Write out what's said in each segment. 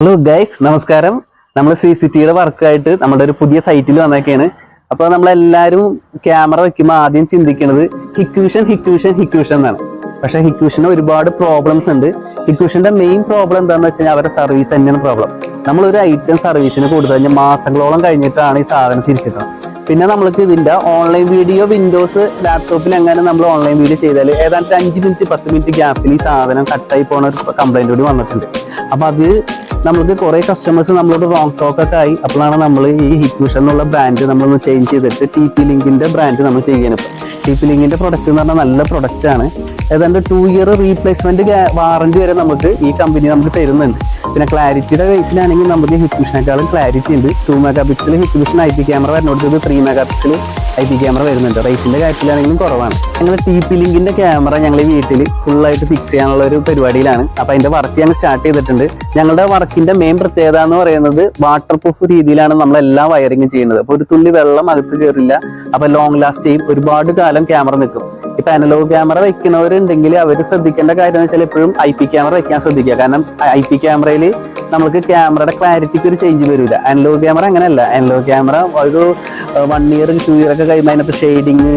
Hello guys, നമസ്കാരം. നമ്മൾ CCTVയുടെ വർക്കായിട്ട് നമ്മുടെ ഒരു പുതിയ സൈറ്റിൽ വന്നൊക്കെയാണ്. അപ്പോൾ നമ്മളെല്ലാവരും ക്യാമറ വെക്കുമ്പോൾ ആദ്യം ചിന്തിക്കുന്നത് ഹിക്വിഷൻ എന്നാണ്. പക്ഷേ ഹിക്വിഷന് ഒരുപാട് പ്രോബ്ലംസ് ഉണ്ട്. ഹിക്വിഷന്റെ മെയിൻ പ്രോബ്ലം എന്താണെന്ന് വെച്ച് കഴിഞ്ഞാൽ അവരുടെ സർവീസ് തന്നെയാണ് പ്രോബ്ലം. നമ്മളൊരു ഐറ്റം സർവീസിന് കൊടുത്തു കഴിഞ്ഞാൽ മാസങ്ങളോളം കഴിഞ്ഞിട്ടാണ് ഈ സാധനം തിരിച്ചിട്ടത്. പിന്നെ നമ്മൾക്ക് ഇതിന്റെ ഓൺലൈൻ വീഡിയോ വിൻഡോസ് ലാപ്ടോപ്പിൽ എങ്ങനെ നമ്മൾ ഓൺലൈൻ വീഡിയോ ചെയ്താൽ ഏതാണ്ട് 5 മിനിറ്റ് 10 മിനിറ്റ് ഗ്യാപ്പിൽ ഈ സാധനം കട്ടായി പോകുന്ന ഒരു കംപ്ലൈന്റ് കൂടി വന്നിട്ടുണ്ട്. അപ്പൊ അത് നമ്മൾക്ക് കുറെ കസ്റ്റമേഴ്സ് നമ്മളോട് റോങ് ടോക്ക് ഒക്കെ ആയി. അപ്പോഴാണ് നമ്മൾ ഈ ഹിക്വിഷൻ എന്നുള്ള ബ്രാൻഡ് നമ്മളൊന്ന് ചേഞ്ച് ചെയ്തിട്ട് TP ലിങ്കിന്റെ ബ്രാൻഡ് നമ്മൾ ചെയ്യണം. TP ലിങ്കിന്റെ പ്രൊഡക്റ്റ് എന്ന് പറഞ്ഞാൽ നല്ല പ്രൊഡക്റ്റ് ആണ്. ഏതാണ്ട് 2 ഇയർ റീപ്ലേസ്മെന്റ് വാറന്റി വരെ നമുക്ക് ഈ കമ്പനി നമുക്ക് തരുന്നുണ്ട്. പിന്നെ ക്ലാരിറ്റിയുടെ കേസിലാണെങ്കിൽ നമുക്ക് ഹിക്വിഷനേക്കാളും ക്ലാരിറ്റി ഉണ്ട്. 2 megapixel Hikvision IP camera വരുന്നോടത്ത് 3 മെഗാ പിക്സൽ IP ക്യാമറ വരുന്നുണ്ട്. റേറ്റിന്റെ കാര്യത്തിലാണെങ്കിലും കുറവാണ്. ഞങ്ങൾ TP ലിങ്കിന്റെ ക്യാമറ ഞങ്ങൾ വീട്ടിൽ ഫുള്ളായിട്ട് ഫിക്സ് ചെയ്യാനുള്ള ഒരു പരിപാടിയിലാണ്. അപ്പൊ അതിന്റെ വർക്ക് ഞങ്ങൾ സ്റ്റാർട്ട് ചെയ്തിട്ടുണ്ട്. ഞങ്ങളുടെ വർക്കിന്റെ മെയിൻ പ്രത്യേകത എന്ന് പറയുന്നത് വാട്ടർ പ്രൂഫ് രീതിയിലാണ് നമ്മളെല്ലാ വയറിങ്ങും ചെയ്യുന്നത്. അപ്പൊ ഒരു തുള്ളി വെള്ളം അകത്ത് കയറില്ല. അപ്പൊ ലോങ് ലാസ്റ്റ് ചെയ്യും, ഒരുപാട് കാലം ക്യാമറ നിൽക്കും. ഇപ്പൊ അനലോഗ് ക്യാമറ വെക്കുന്നവരുണ്ടെങ്കിൽ അവർ ശ്രദ്ധിക്കേണ്ട കാര്യം എന്ന് വെച്ചാൽ എപ്പോഴും IP ക്യാമറ വെക്കാൻ ശ്രദ്ധിക്കുക. കാരണം IP ക്യാമറയിൽ നമുക്ക് ക്യാമറയുടെ ക്ലാരിറ്റിക്ക് ഒരു ചേഞ്ച് വരില്ല. അനലോഗ് ക്യാമറ അങ്ങനെയല്ല. അനലോഗ് ക്യാമറ ഒരു 1 ഇയർ 2 ഇയർ ഒക്കെ കഴിയുമ്പോൾ അതിനകത്ത് ഷെയ്ഡിങ്,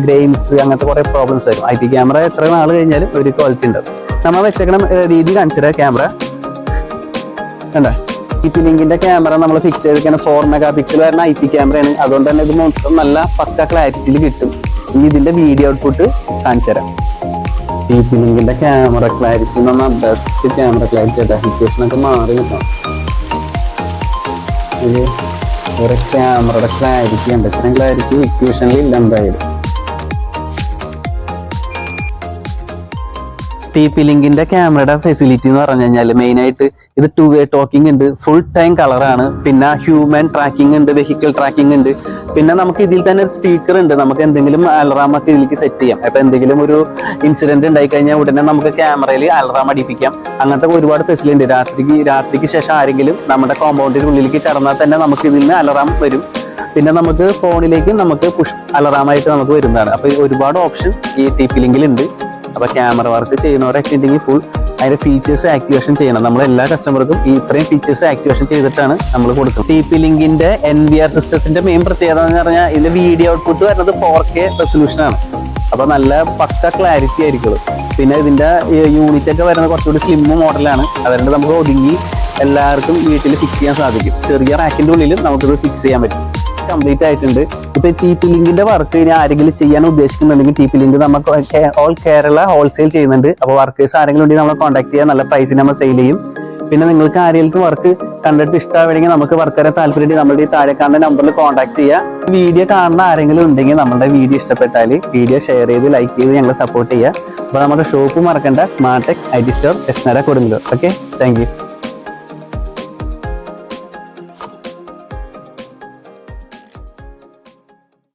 ഗ്രെയിൻസ്, അങ്ങനത്തെ കുറെ പ്രോബ്ലംസ് വരും. IP ക്യാമറ എത്ര നാൾ കഴിഞ്ഞാലും ഒരു ക്വാളിറ്റി ഉണ്ടാവും. നമ്മൾ വെച്ചേക്കണം രീതി കാണിച്ചിട്ട് ക്യാമറ കണ്ട TP ലിങ്കിന്റെ ക്യാമറ നമ്മൾ ഫിക്സ് ചെയ്തിരിക്കുന്ന 4 മെഗാ പിക്സൽ വരുന്ന IP ക്യാമറയാണ്. അതുകൊണ്ട് തന്നെ ഇത് മൊത്തം നല്ല പക്ക ക്ലാരിറ്റിയിൽ കിട്ടും. ഇനി ഇതിന്റെ വീഡിയോ ഔട്ട്പുട്ട് കാണിച്ചു തരാം. TP ലിങ്കിന്റെ ക്യാമറ ക്ലാരിറ്റി എന്ന് പറഞ്ഞാൽ ബെസ്റ്റ് ക്യാമറ ക്ലാരിറ്റി ആയിട്ട് ഹിക്വിഷനൊക്കെ മാറി കിട്ടണം. ഇത് ഒരു ക്യാമറയുടെ ക്ലാരിറ്റി ഉണ്ട്. ഇത്രയും ക്ലാരിറ്റി ഹിക്വിഷനിൽ ഇല്ല എന്തായാലും. TP ലിങ്കിന്റെ ക്യാമറയുടെ ഫെസിലിറ്റി എന്ന് പറഞ്ഞു കഴിഞ്ഞാൽ മെയിൻ ആയിട്ട് ഇത് 2-way ടോക്കിംഗ് ഉണ്ട്, ഫുൾ ടൈം കളറാണ്, പിന്നെ ഹ്യൂമൻ ട്രാക്കിംഗ് ഉണ്ട്, വെഹിക്കിൾ ട്രാക്കിംഗ് ഉണ്ട്. പിന്നെ നമുക്ക് ഇതിൽ തന്നെ ഒരു സ്പീക്കർ ഉണ്ട്. നമുക്ക് എന്തെങ്കിലും അലറാം ഒക്കെ ഇതിലേക്ക് സെറ്റ് ചെയ്യാം. അപ്പൊ എന്തെങ്കിലും ഒരു ഇൻസിഡന്റ് ഉണ്ടായി കഴിഞ്ഞാൽ ഉടനെ നമുക്ക് ക്യാമറയിൽ അലറാം അടിപ്പിക്കാം. അങ്ങനത്തെ ഒരുപാട് ഫെസിലിറ്റി ഉണ്ട്. രാത്രിക്ക് ശേഷം ആരെങ്കിലും നമ്മുടെ കോമ്പൗണ്ടിന്റെ ഉള്ളിലേക്ക് കടന്നാൽ തന്നെ നമുക്ക് ഇതിൽ നിന്ന് അലറാം വരും. പിന്നെ നമുക്ക് ഫോണിലേക്ക് നമുക്ക് പുഷ് അലറാമായിട്ട് നമുക്ക് വരുന്നതാണ്. അപ്പൊ ഒരുപാട് ഓപ്ഷൻ ഈ TP ലിങ്കിൽ ഉണ്ട്. അപ്പൊ ക്യാമറ വർക്ക് ചെയ്യുന്നവരൊക്കെ ഉണ്ടെങ്കിൽ ഫുൾ അതിന്റെ ഫീച്ചേഴ്സ് ആക്ടിവേഷൻ ചെയ്യണം. നമ്മൾ എല്ലാ കസ്റ്റമർക്കും ഈ ഇത്രയും ഫീച്ചേഴ്സ് ആക്ടിവേഷൻ ചെയ്തിട്ടാണ് നമ്മൾ കൊടുക്കുന്നത്. TP ലിങ്കിന്റെ NVR സിസ്റ്റത്തിന്റെ മെയിൻ പ്രത്യേകത എന്ന് പറഞ്ഞാൽ ഇതിന്റെ വീഡിയോ ഔട്ട്പുട്ട് വരുന്നത് 4K റെസൊല്യൂഷൻ ആണ്. അപ്പൊ നല്ല പക്ക ക്ലാരിറ്റി ആയിരിക്കും. പിന്നെ ഇതിന്റെ യൂണിറ്റ് ഒക്കെ വരുന്നത് കുറച്ചുകൂടി സ്ലിം മോഡലാണ്. അതുകൊണ്ട് നമുക്ക് ഒതുങ്ങി എല്ലാവർക്കും വീട്ടിൽ ഫിക്സ് ചെയ്യാൻ സാധിക്കും. ചെറിയ റാക്കിന്റെ ഉള്ളിൽ നമുക്കിത് ഫിക്സ് ചെയ്യാൻ പറ്റും. കംപ്ലീറ്റ് ആയിട്ടുണ്ട്. ഇപ്പൊ TP ലിങ്കിന്റെ വർക്ക് ഇനി ആരെങ്കിലും ചെയ്യാൻ ഉദ്ദേശിക്കുന്നുണ്ടെങ്കിൽ TP ലിങ്ക് നമുക്ക് ഓൾ കേരള ഹോൾസെയിൽ ചെയ്യുന്നുണ്ട്. അപ്പൊ വർക്കേഴ്സ് ആരെങ്കിലും ഉണ്ടെങ്കിൽ നമ്മളെ കോൺടാക്ട് ചെയ്യാൻ നല്ല പ്രൈസിന് നമ്മൾ സെയിൽ ചെയ്യും. പിന്നെ നിങ്ങൾക്ക് ആരെങ്കിലും വർക്ക് കണ്ടിട്ട് ഇഷ്ടമാണെങ്കിൽ നമുക്ക് വർക്കറെ താല്പര്യം നമ്മുടെ ഈ താഴെ കാണുന്ന നമ്പറിൽ കോൺടാക്ട് ചെയ്യുക. വീഡിയോ കാണുന്ന ആരെങ്കിലും ഉണ്ടെങ്കിൽ നമ്മുടെ വീഡിയോ ഇഷ്ടപ്പെട്ടാൽ വീഡിയോ ഷെയർ ചെയ്ത് ലൈക്ക് ചെയ്ത് ഞങ്ങളെ സപ്പോർട്ട് ചെയ്യുക. അപ്പൊ നമ്മുടെ ഷോപ്പ് മറക്കണ്ട, സ്മാർട്ടെക്സ് IT സ്റ്റോർ, എസ്നര കൊടുങ്ങല്ലൂർ. Okay, thank U.